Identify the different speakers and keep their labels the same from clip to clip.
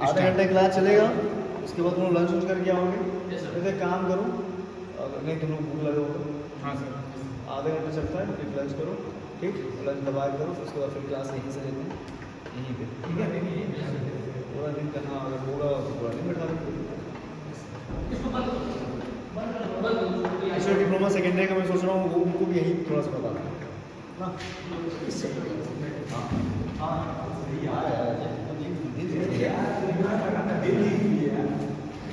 Speaker 1: आधा घंटे क्लास चलेगा, उसके बाद तुम लोग लंच करके आओगे। जैसे काम करो, अगर नहीं तुम लोग भूख लगे होगा,
Speaker 2: हाँ सर।
Speaker 1: आधा घंटा चलता है, फिर लंच करो, ठीक, लंच दबा के करो, उसके बाद फिर क्लास यहीं से लेते हैं, यहीं पे, ठीक है। पूरा दिन कहाँ अगर होगा तो पूरा दिन बैठा देंगे। डिप्लोमा सेकेंड ईयर का मैं सोच रहा हूँ वो उनको भी यही थोड़ा सा बता दें ना, इससे हाँ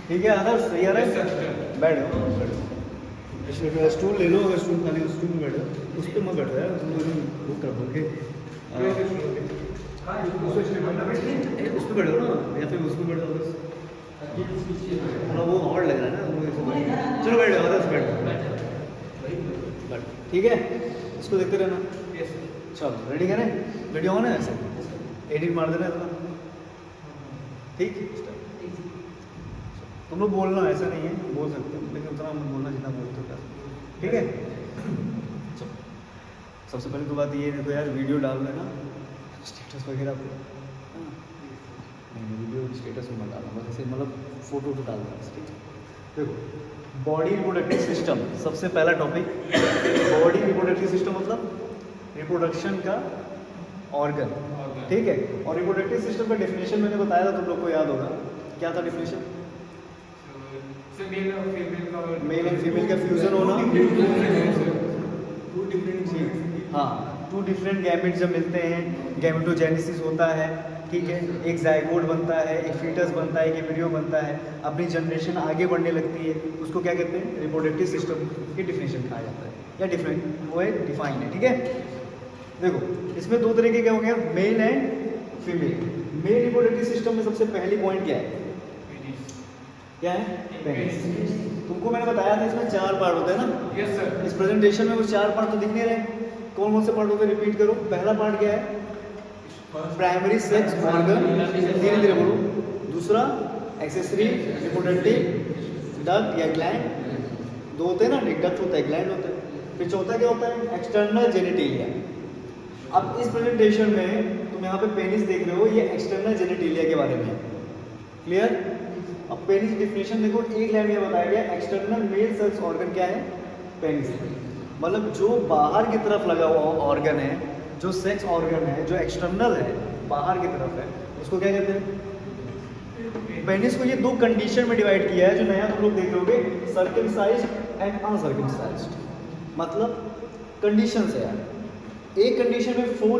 Speaker 1: ठीक है। आदर्श सही आ रहा है, बैठो स्टूल ले लो, अगर स्टूल खाली स्टूल में बैठो, उस पर मत बैठो यार, तुम लोग बुक कर दोगे उस पर बैठो ना, या फिर उस पर बैठो थोड़ा वो और लग रहा है ना तुम लोग। चलो बैठो आदर्श बैठो, ठीक है, इसको देखते रहना। चलो रेडी करें, वीडियो ऑन है, ऐसे एडिट मार देना इसका, ठीक। तुम लोग बोलना, ऐसा नहीं है, बोल सकते हो लेकिन उतना मत बोलना जितना बोलते हो, ठीक है। सबसे पहले तो बात ये है, देखो यार वीडियो डाल देना स्टेटस वगैरह पे, नहीं वीडियो स्टेटस में मत डालना, बस ऐसे मतलब फोटो तो डाल देना, ठीक है। देखो बॉडी रिप्रोडक्टिव सिस्टम, सबसे पहला टॉपिक बॉडी रिप्रोडक्टिव सिस्टम मतलब रिप्रोडक्शन का ऑर्गन, ठीक है। और रिप्रोडक्टिव सिस्टम का डेफिनेशन मैंने बताया था, तुम लोग को याद होगा, क्या था डेफिनेशन? मेल एंड फीमेल का फ्यूजन होना, हाँ, टू डिफरेंट गैमेट्स जब मिलते हैं, गैमेटोजेनेसिस होता है, ठीक है। एक जाइगोट बनता है, एक फीटस बनता है, एक एम्ब्रियो बनता है, अपनी जनरेशन आगे बढ़ने लगती है, उसको क्या कहते हैं? रिप्रोडक्टिव सिस्टम की डिफिनेशन कहा जाता है, या डिफरेंट वो है डिफाइन है, ठीक है। देखो इसमें दो तरीके क्या हो गया, male and female. Mail reproductive system में सबसे पहली पॉइंट क्या है? क्या है? पेनिस। तुमको मैंने बताया था इसमें 4 पार्ट होते हैं ना।
Speaker 2: Yes sir.
Speaker 1: इस प्रेजेंटेशन में वो 4 पार्ट तो दिख नहीं रहे, कौन कौन से पार्ट होते हैं रिपीट करो। पहला पार्ट क्या है? प्राइमरी सेक्स ऑर्गन, धीरे धीरे बोलो। दूसरा एक्सेसरी रिप्रोडक्टिव डक्ट या ग्लैंड, 2 होते हैं ना, एक डक्ट होता है, ग्लैंड होता है। फिर चौथा क्या होता है? External genitalia. अब इस प्रेजेंटेशन में तुम यहाँ पे पेनिस देख रहे हो, ये एक्सटर्नल जेनिटेलिया के बारे में है, क्लियर। अब पेनिस डिफिनेशन देखो, एक लाइन में बताया गया एक्सटर्नल मेल सेक्स ऑर्गन क्या है? पेनिस, मतलब जो बाहर की तरफ लगा हुआ ऑर्गन है, जो सेक्स ऑर्गन है, जो एक्सटर्नल है, बाहर की तरफ है, उसको क्या कहते हैं? पेनिस को ये 2 कंडीशन में डिवाइड किया है, जो नया तुम लोग देख लोगे, सर्कमसाइज्ड एंड अनसर्कमसाइज्ड। मतलब कंडीशन है यार, एक कंडीशन में 4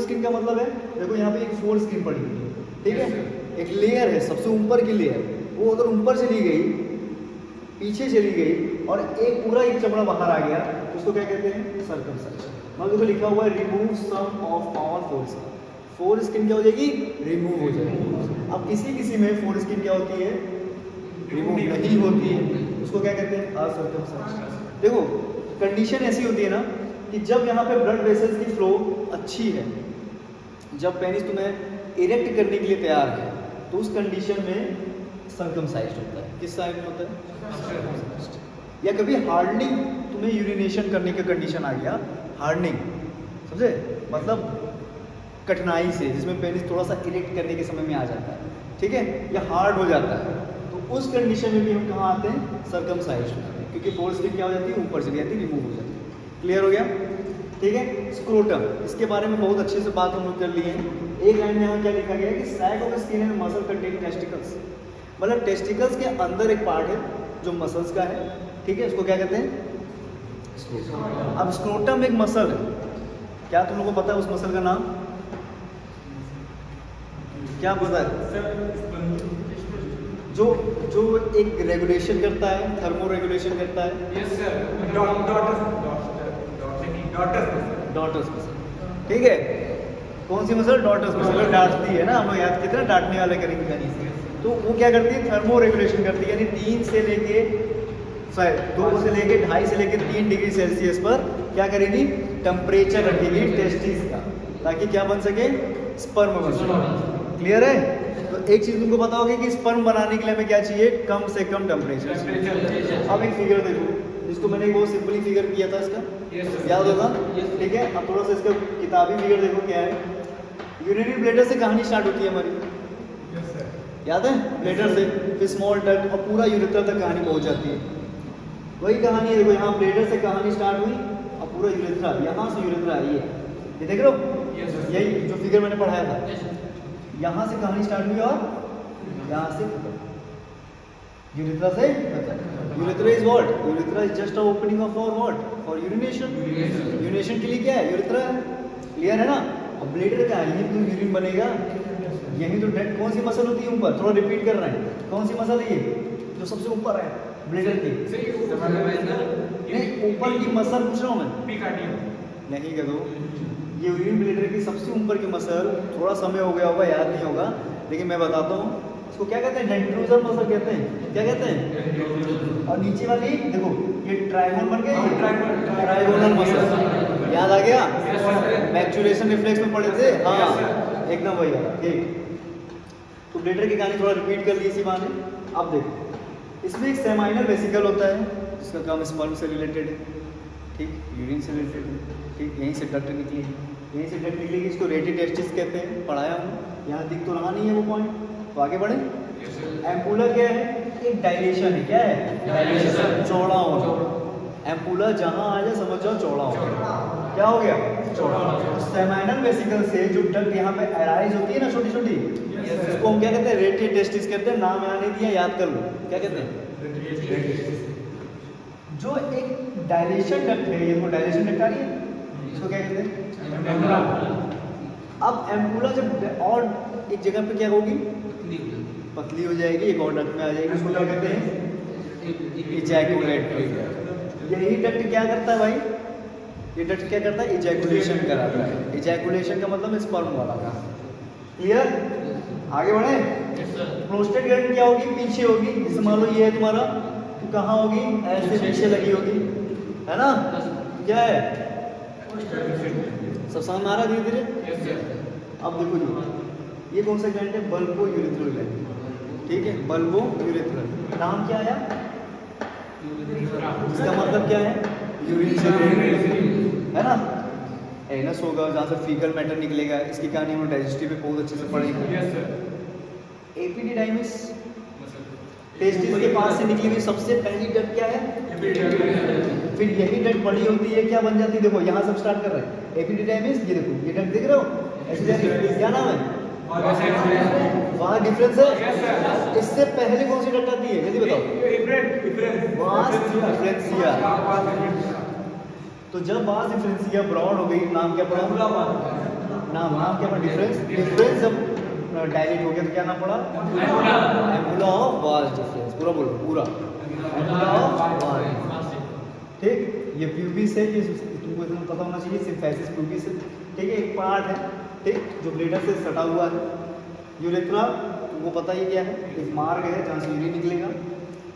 Speaker 1: स्क्रीन का मतलब है, देखो यहाँ पे एक 4 स्क्रीन पड़ी हुई है, ठीक है। एक लेयर है, सबसे ऊपर की लेयर, वो अगर ऊपर चली गई, पीछे चली गई और एक पूरा एक चमड़ा बाहर आ गया, तो उसको क्या कहते हैं? सर्कमसाइज्ड। मतलब तो लिखा हुआ है remove some of all 4 skin. 4 skin क्या हो जाएगी? रिमूव हो जाएगी। अब किसी में 4 स्किन क्या होती है? रिमूव नहीं होती है, उसको क्या कहते हैं? असर्कमसाइज्ड। देखो कंडीशन ऐसी होती है ना कि जब यहाँ पे ब्लड वेसल्स की फ्लो अच्छी है, जब पेनिस तुम्हें इरेक्ट करने के लिए तैयार है, तो उस कंडीशन में सर्कमसाइज्ड होता है। किस साइड में होता है? सर्कमसाइज्ड। या कभी हार्डनिंग, तुम्हें यूरिनेशन करने का कंडीशन आ गया, हार्डनिंग, समझे, मतलब कठिनाई से, जिसमें पेनिस थोड़ा सा इरेक्ट करने के समय में आ जाता है, ठीक है, या हार्ड हो जाता है, तो उस कंडीशन में भी हम कहाँ आते हैं? सर्कमसाइज्ड, क्योंकि 4 स्किन क्या हो जाती है? ऊपर चली जाती है, रिमूव हो जाती है। क्लियर हो गया, ठीक है। स्क्रोटम, इसके बारे में बहुत अच्छे से बात हम लोग कर लिए हैं। एक लाइन में यहाँ क्या लिखा गया है कि sac of skin and muscle contain testicles, मतलब टेस्टिकल्स के अंदर एक पार्ट है जो मसल्स का है, ठीक है, उसको क्या कहते हैं? स्क्रोटम। अब स्क्रोटम एक मसल है, क्या तुम लोगों को पता है उस मसल का नाम? क्या पता है? जो एक रेगुलेशन करता है, थर्मो रेगुलेशन करता है।
Speaker 2: Yes sir.
Speaker 1: डॉटर्स मसल, ठीक है। कौन सी मसल? Daughters muscle. डांटती है ना, हम लोग याद किए थे ना, डांटने वाले करेंगे कहीं से, तो वो क्या करती है? थर्मो रेगुलेशन करती है, यानी 2 से लेके 2.5 से लेके 3 डिग्री सेल्सियस पर क्या करेगी? टेम्परेचर रखेगी टेस्टिस का, ताकि क्या बन सके? स्पर्म बन सके। क्लियर है? तो एक चीज तुमको पता होगी कि स्पर्म बनाने के लिए हमें क्या चाहिए? कम से कम टेम्परेचर। अब एक फिगर देखो, जिसको मैंने वो सिंपली फिगर किया था, इसका याद होगा, ठीक है। अब थोड़ा सा इसका किताबी फिगर देखो क्या है। यूरिनरी ब्लैडर से कहानी स्टार्ट होती है हमारी, याद है? ब्लेडर से फिर स्मॉल डक्ट और पूरा यूरेथ्रा तक कहानी पहुंच जाती है। वही कहानी है, देखो यहाँ ब्लेडर से कहानी स्टार्ट हुई और पूरा यूरेथ्रा, यहाँ से यूरेथ्रा आई है, ये देख रहे हो? यही जो फिगर मैंने पढ़ाया था, यहाँ से कहानी स्टार्ट हुई और यहाँ से यूरेथ्रा से urethra is what? Urethra is just a opening of for what? For urination. Urination के लिए क्या है? यूरेथ्रा है, क्लियर है ना? और ब्लेडर का है, यही तो यूरिन बनेगा, यही तो कौन सी मसल होती है ऊपर? थोड़ा रिपीट कर रहे हैं, कौन सी मसल है ये जो सबसे ऊपर है ब्लेडर की? नहीं, ऊपर की मसल पूछ रहा हूँ मैं, नहीं कह दो। ये यूरिन ब्लेडर की सबसे ऊपर की मसल, थोड़ा समय हो गया होगा, याद नहीं होगा, लेकिन मैं बताता हूँ, इसको क्या कहते हैं? डेंड्रोजल मसल कहते हैं। क्या कहते हैं? और नीचे वाली देखो, ये ट्राइगोन बन गया, ट्राइगोनल मसल, याद आ गया? मैक्चुरेशन रिफ्लेक्स में पढ़े थे, हाँ एकदम वही वाला, ठीक। तो ब्लेडर की कहानी थोड़ा रिपीट कर ली इसी बहाने। अब देखो, इसमें एक सेमाइनल वेसिकल होता है जिसका काम स्पर्म से रिलेटेड है, ठीक, यूरिन से रिलेटेड है, ठीक, यहीं से डक्ट निकलेगी, यहीं से डक्ट निकलेगी, इसको रेटी टेस्टिस कहते हैं, पढ़ाया हूँ, यहाँ दिख तो रहा नहीं है वो पॉइंट, तो आगे बढ़े। एम्पूला क्या है? एक डायलेशन है, क्या है? डायलेशन, चौड़ा होना। एम्पूला जहाँ आ जाए समझ जाओ चौड़ा होगा, क्या हो गया? चौड़ा। सेमाइनल वेसिकल से जो डक्ट यहाँ पे अराइज होती है ना छोटी छोटी, इसको हम क्या कहते हैं? रेटी टेस्टिस कहते हैं, नाम यहाँ नहीं दिया, याद कर लो, क्या कहते हैं? जो एक डायलेशन डक्ट है, ये डायलेशन डक्ट आ रही है, इसको क्या कहते हैं? अब एम्पूला जब और एक जगह पे क्या होगी? पतली हो जाएगी, एक और डक्ट में आ जाएगी, उसको क्या कहते हैं? इजैकुलेटरी। यही डक्ट क्या करता है भाई? ये डक्ट क्या करता है? इजैकुलेशन कराता है। इजैकुलेशन का मतलब स्पर्म वाला का, क्लियर? आगे बढ़े। प्रोस्टेट ग्लैंड क्या होगी? पीछे होगी, जैसे मान लो ये है तुम्हारा, तो कहाँ होगी? ऐसे पीछे लगी होगी, है ना? क्या है? सब समझ में आ रहा है धीरे धीरे? अब देखो जी, ये कौन सा ग्लैंड है? बल्बो यूरेथ्रल ग्लैंड, ठीक है, बल्बो यूरेथ्रल। नाम क्या आया? इसका मतलब क्या है? यूरिन से रिलेटेड, है ना? एनस होगा जहाँ से फीकल मैटर निकलेगा, इसकी कहानी हम डाइजेस्टिव पे बहुत अच्छे से पढ़ेंगे। एपिडिडाइमिस टेस्टिस के पास से निकली हुई सबसे पहली डक्ट क्या है? फिर यही डक्ट बड़ी होती है, क्या बन जाती है? देखो यहाँ से स्टार्ट कर रहे हैं, एपिडिडाइमिस, ये देखो ये डक्ट देख रहे हो, ऐसे जाती, क्या नाम है? वहाँ डिफरेंस है। इससे पहले कौन सी डक्ट आती है जल्दी बताओ? वास डिफरेंशिया। तो जब वास डिफरेंशिया ब्रॉड हो गई, नाम क्या पड़ा? नाम क्या पड़ा? डिफरेंस जब डायलेट हो गया तो क्या नाम पड़ा? Ampulla of vas deferens. पूरा बोलो, पूरा एम्पुला ऑफ वास, ठीक। ये प्यूबिस है, ये तुमको इतना पता होना चाहिए, सिम्फेसिस प्यूबिस है, ठीक है, एक पार्ट है, ठीक, जो ब्लेडर से सटा हुआ है। यूरेथ्रा तुमको पता ही क्या है? एक मार्ग है जहाँ से यूरिन निकलेगा।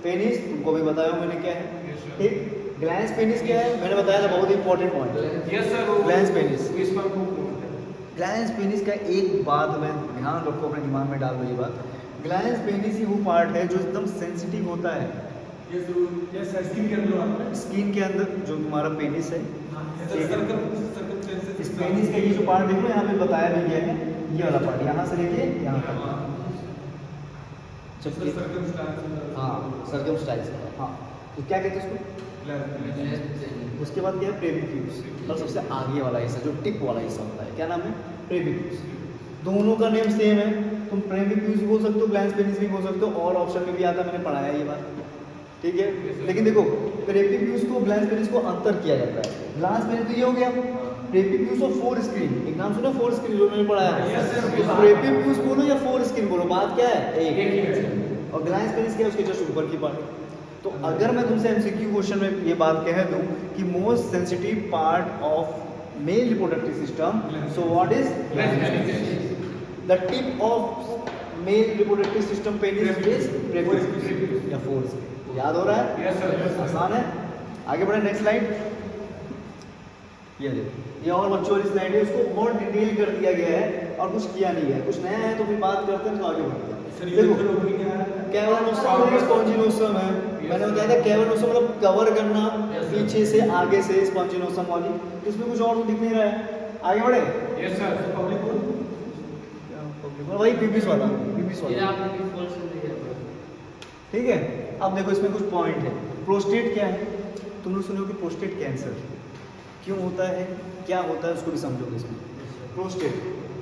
Speaker 1: पेनिस तुमको भी बताया मैंने क्या है, ठीक। ग्लैंस पेनिस क्या है? मैंने बताया था, बहुत इंपॉर्टेंट पॉइंट है ग्लैंस पेनिस। ग्लैंस पेनिस का एक बात में ध्यान रखो, अपने दिमाग में डाल दो ये बात, ग्लैंस पेनिस ही वो पार्ट है जो एकदम सेंसिटिव होता है स्किन के अंदर, जो तुम्हारा पेनिस है, इस पेनिस का ये जो पार्ट देखो यहाँ पे बताया भी गया है, ये वाला पार्ट यहाँ से लेके यहाँ तक, हाँ सर्कमस्टांस, हाँ, तो क्या कहते हैं इसको? उसके बाद क्या है? प्रेबिक्यूस, मतलब सबसे आगे वाला हिस्सा, जो टिप वाला हिस्सा होता है, क्या नाम है? प्रेबिक्यूस। दोनों का नेम सेम है, तुम प्रेबिक्यूस भी बोल सकते हो, ग्लैंस पेनिस भी बोल सकते हो, और ऑप्शन में भी आता है, मैंने पढ़ाया ये बात, ठीक है। लेकिन देखो प्रेबिक्यूस को ग्लैंस पेनिस को अंतर किया जाता है। ग्लैंस पेनिस तो ये हो गया, प्रेबिक्यूस और फोर स्क्रीन, एक नाम सुना फोर स्क्रीन, जो मैंने पढ़ाया है। प्रेबिक्यूस बोलो या फोर स्क्रीन बोलो, बात क्या है? एक। और ग्लैंस पेनिस क्या है? उसके जस्ट ऊपर की पार्ट। तो अगर मैं तुमसे एमसीक्यू क्वेश्चन में ये बात कह दूं कि most sensitive part of male reproductive system, so what is the tip of male reproductive system penis is prepuce या फोर्स। याद हो रहा है? Yes sir. आसान है। आगे बढ़े, नेक्स्ट स्लाइड। ये देखो, ये और बच्चों वाली स्लाइड है, इसको और डिटेल कर दिया गया है और कुछ किया नहीं है, कुछ नया है तो फिर बात करते हैं, तो आगे बढ़ते हैं। देखो कैवर्नोसम स्पॉन्जिनोसम है, मैंने बताया था कैवर्नोसम मतलब कवर करना पीछे से आगे से, स्पॉन्जिनोसम वाली, इसमें कुछ और दिख नहीं रहा है। आगे बढ़े। Yes sir. पब्लिक वही प्यूबिस वाला, भी
Speaker 2: ये
Speaker 1: सॉल्व।
Speaker 2: आपने भी फॉल्स दिया है।
Speaker 1: ठीक है, अब देखो इसमें कुछ पॉइंट है। प्रोस्टेट क्या है, तुम लोग सुनो कि प्रोस्टेट कैंसर क्यों होता है, क्या होता है, उसको भी समझोगे इसमें। Prostate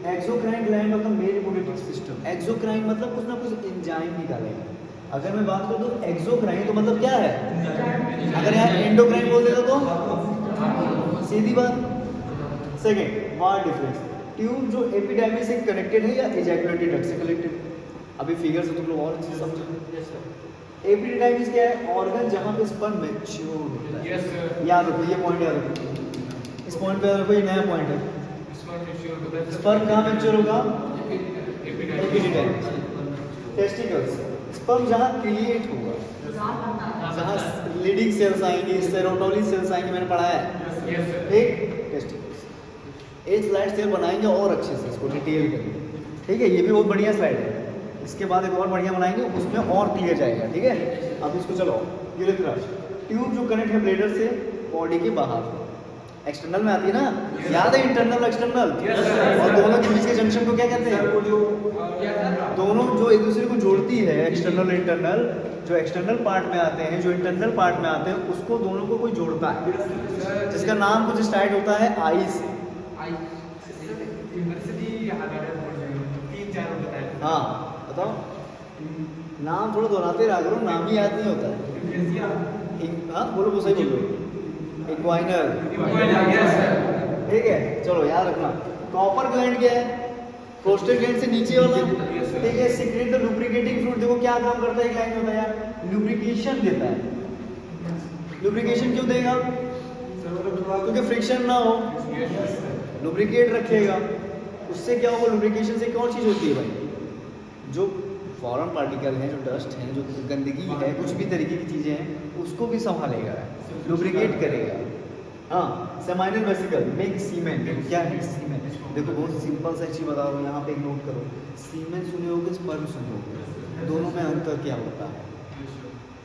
Speaker 1: exocrine gland of the mail reproductive system. Exocrine मतलब कुछ ना कुछ एंजाइम निकालेगा। अगर मैं बात करूँ तो एक्सोक्राइन तो मतलब क्या है, अगर यहाँ एंडोक्राइन बोल देता तो सीधी बात। सेकेंड, वाट डिफरेंस, ट्यूब जो एपिडेमिस से कनेक्टेड है या एजैकुलेटरी डक्ट से कनेक्टेड। अभी फिगर से तुम लोग और चीज समझो। एपिडेमिस क्या है, ऑर्गन जहाँ पे स्पर्म मैच्योर होता है। याद रखो ये पॉइंट, याद रखो इस पॉइंट पे याद रखो, ये नया पॉइंट है। स्पर्म कहाँ मैच्योर होगा, एपिडेमिस। टेस्टिकल्स, स्पर्म जहाँ क्रिएट होगा, जहाँ लीडिंग सेल्स आएंगे, सेरोटोनिन सेल्स आएंगे, मैंने पढ़ाया है। ठीक, टेस्टिकल्स एक स्लाइड से बनाएंगे और अच्छे से इसको डिटेल करेंगे। ठीक है, ये भी बहुत बढ़िया स्लाइड है। इसके बाद एक और बढ़िया बनाएंगे, उसमें और क्लियर जाएगा। ठीक है, अब इसको चलो। यूरेथ्रा ट्यूब जो कनेक्ट है ब्लैडर से बॉडी के बाहर, एक्सटर्नल में आती है ना, याद है इंटरनल और एक्सटर्नल। और दोनों के बीच के जंक्शन को क्या कहते हैं, दोनों जो एक दूसरे को जोड़ती है, एक्सटर्नल इंटरनल, जो एक्सटर्नल पार्ट में आते हैं, जो इंटरनल पार्ट में आते हैं, उसको दोनों को कोई जोड़ता है, जिसका नाम कुछ स्टार्ट होता है आई से। हाँ बताओ, नाम थोड़ा दोहराते रहा करो, नाम ही याद नहीं होता है। हाँ बोलो, वो सही बोलो, इक्वाइनल। ठीक है, चलो याद रखना। प्रॉपर ग्लैंड क्या है, प्रोस्टेट ग्लैंड से नीचे वाला। ठीक है, सीक्रेट द लुब्रिकेटिंग फ्लूइड। देखो क्या काम करता है ग्लैंड में, बताया लुब्रिकेशन देता है। लुब्रिकेशन क्यों देगा, क्योंकि फ्रिक्शन ना हो, लुब्रिकेट रखेगा। उससे क्या होगा, लुब्रिकेशन से कौन चीज़ होती है भाई, जो फॉरेन पार्टिकल हैं, जो डस्ट हैं, जो गंदगी है, कुछ भी तरीके की चीज़ें हैं, उसको भी संभालेगा, लुब्रिकेट करेगा। हाँ, सेमाइनल वेसिकल मेक सीमेन। क्या है सीमेन, देखो बहुत सिंपल सा चीज़ बता रहा हूँ, यहाँ पे एक नोट करो। सीमेन सुने होगे, स्पर्म सुने होगे, दोनों में अंतर क्या होता है,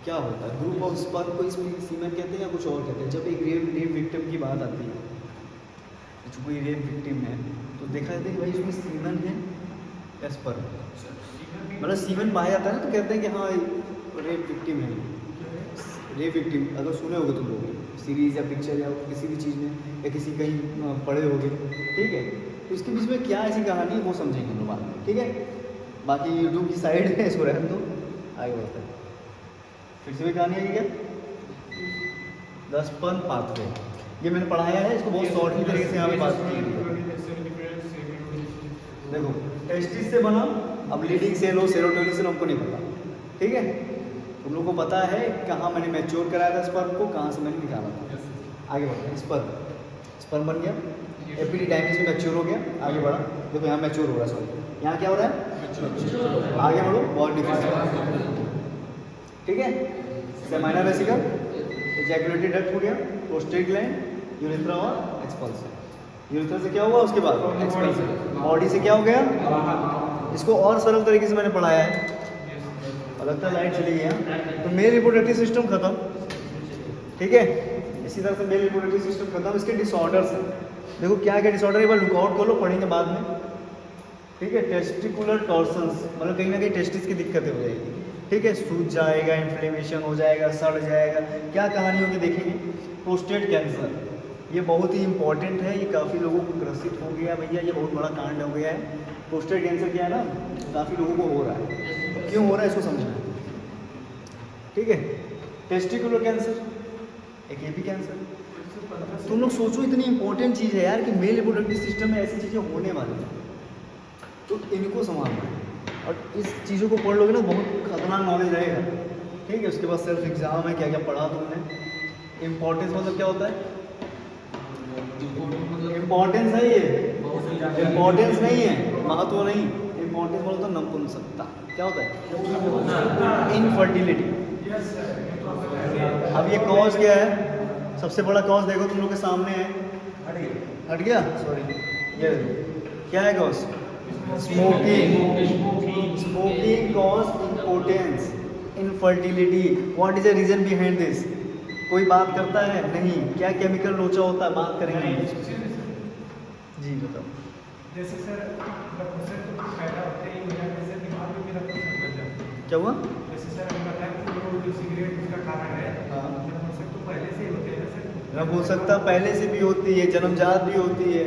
Speaker 1: क्या होता है। ग्रुप ऑफ स्पर्म को सीमेन कहते हैं या कुछ और कहते हैं। जब एक रेप विक्टिम की बात आती है, जो कोई रेप विक्टिम है, तो देखा जाता है कि भाई इसमें सीमेन है या स्पर्म, मतलब सीमेन पाया जाता है ना, तो कहते हैं कि हाँ रेप विक्टिम है। रेप विक्टिम अगर सुने होगे तुम लोग सीरीज या पिक्चर या किसी भी चीज़ में, या किसी कहीं पढ़े होगे। ठीक है, तो इसके बीच में क्या ऐसी कहानी है वो समझेंगे हम लोग बाद में। ठीक है, बाकी यूट्यूब की साइड है, इसको रहने दो, आगे बढ़ते हैं। फिर से भी कहानी है क्या, द स्पर्म पाथवे, ये मैंने पढ़ाया है, इसको बहुत शॉर्टली तरीके से यहाँ पे बात की है। देखो टेस्टिस से बना, अब लीडिंग सेल हो, सेरोटोनिन सेल, हमको नहीं पता। ठीक है, तुम लोग को पता है कहाँ मैंने मैच्योर कराया था स्पर्म को, कहाँ से मैंने निकाला था। आगे बढ़ते हैं, स्पर्म बन गया, एपिडिडाइमिस में मैच्योर हो गया, आगे बढ़ा। देखो यहाँ मैच्योर हो रहा है, सॉरी यहाँ क्या हो रहा है, आगे बढ़ो, बहुत डिफरेंस। ठीक है, सेमाइनल वेसिकल, एजैकुलेटरी डक्ट हो गया, प्रोस्टेट ग्लैंड, यूरेथ्रा और एक्सपल्सन। यूरेथ्रा से क्या हुआ, उसके बाद एक्सपल्सन। बॉडी से क्या हो गया, इसको और सरल तरीके से मैंने पढ़ाया है, लगता लाइट चली गई। तो मेल रिप्रोडक्टिव सिस्टम खत्म। ठीक है, इसी तरह से मेल रिप्रोडक्टिव सिस्टम खत्म। इसके डिसऑर्डर्स हैं, देखो क्या क्या डिसऑर्डर, एक बार लुकआउट कर लो, पढ़ेंगे बाद में। ठीक है, टेस्टिकुलर टॉर्सन्स, मतलब कहीं ना कहीं टेस्टिस की दिक्कतें हो जाएगी। ठीक है, सूज जाएगा, इन्फ्लेमेशन हो जाएगा, सड़ जाएगा, क्या कहानी होगी देखेंगे। प्रोस्टेट कैंसर, ये बहुत ही इंपॉर्टेंट है, ये काफ़ी लोगों को ग्रसित हो गया भैया, ये बहुत बड़ा कांड हो गया है। प्रोस्टेट कैंसर क्या है ना, काफ़ी लोगों को हो रहा है, क्यों हो रहा है इसको समझना। ठीक है, टेस्टिकुलर कैंसर, एक एपी कैंसर। तुम लोग सोचो, इतनी इंपॉर्टेंट चीज़ है यार कि मेल रिप्रोडक्टिव सिस्टम में ऐसी चीज़ें होने वाली हैं, तो इनको संभालना है। और इस चीज़ों को पढ़ लोगे ना, बहुत खतरनाक नॉलेज रहेगा। ठीक है, उसके बाद सेल्फ एग्जाम है, क्या क्या पढ़ा तुमने। इम्पोर्टेंस मतलब क्या होता है, इम्पोर्टेंस है ये, इम्पोर्टेंस नहीं है, महत्व नहीं। इम्पोर्टेंस बोलता है नपुंसकता, क्या होता है, इनफर्टिलिटी। अब ये कॉज क्या है, सबसे बड़ा कॉज देखो तुम लोग के सामने है, हट गया, सॉरी, ये क्या है cause, smoking cause impotence, infertility. What is the reason behind this, कोई बात करता है नहीं, क्या केमिकल लोचा होता है, बात करेंगे। जी बताओ।
Speaker 3: जैसे सर पैदा होते ही दिमाग में
Speaker 1: क्या हुआ?
Speaker 2: जैसे सर हमें बताया कि वो जो सिगरेट उसका कारण है,
Speaker 1: हाँ।
Speaker 2: मतलब हो सकता तो पहले से ही होते हैं ना सर?
Speaker 1: मैं बोल सकता पहले से भी होती है, जन्मजात भी होती है,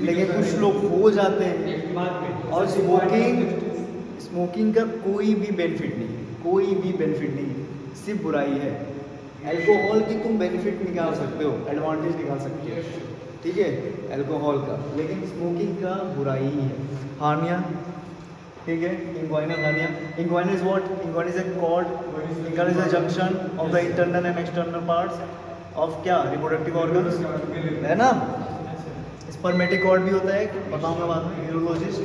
Speaker 1: लेकिन कुछ लोग हो जाते हैं।
Speaker 2: बाद में
Speaker 1: और स्मोकिंग का कोई भी बेनिफिट नहीं है, कोई भी बेनिफिट नहीं है, सिर्फ बुराई है। अल्कोहल की तुम बेनिफिट निकाल सकते हो, एडवांटेज निकाल सकते हो, ठीक है, अल्कोहल का, लेकिन स्मोकिंग का बुराई ही है। हानियाँ, ठीक है, inguinal hernia. Inguinal is what? Inguinal is a cord, inguinal is a junction of the internal and external parts of क्या? रिप्रोडक्टिव ऑर्गन्स, है ना? स्पर्मेटिक कॉर्ड भी होता है, बताऊंगा बाद में, यूरोलॉजिस्ट।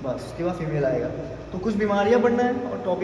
Speaker 1: बस उसके बाद फीमेल आएगा। तो कुछ बीमारियां पढ़ना है और टॉपिक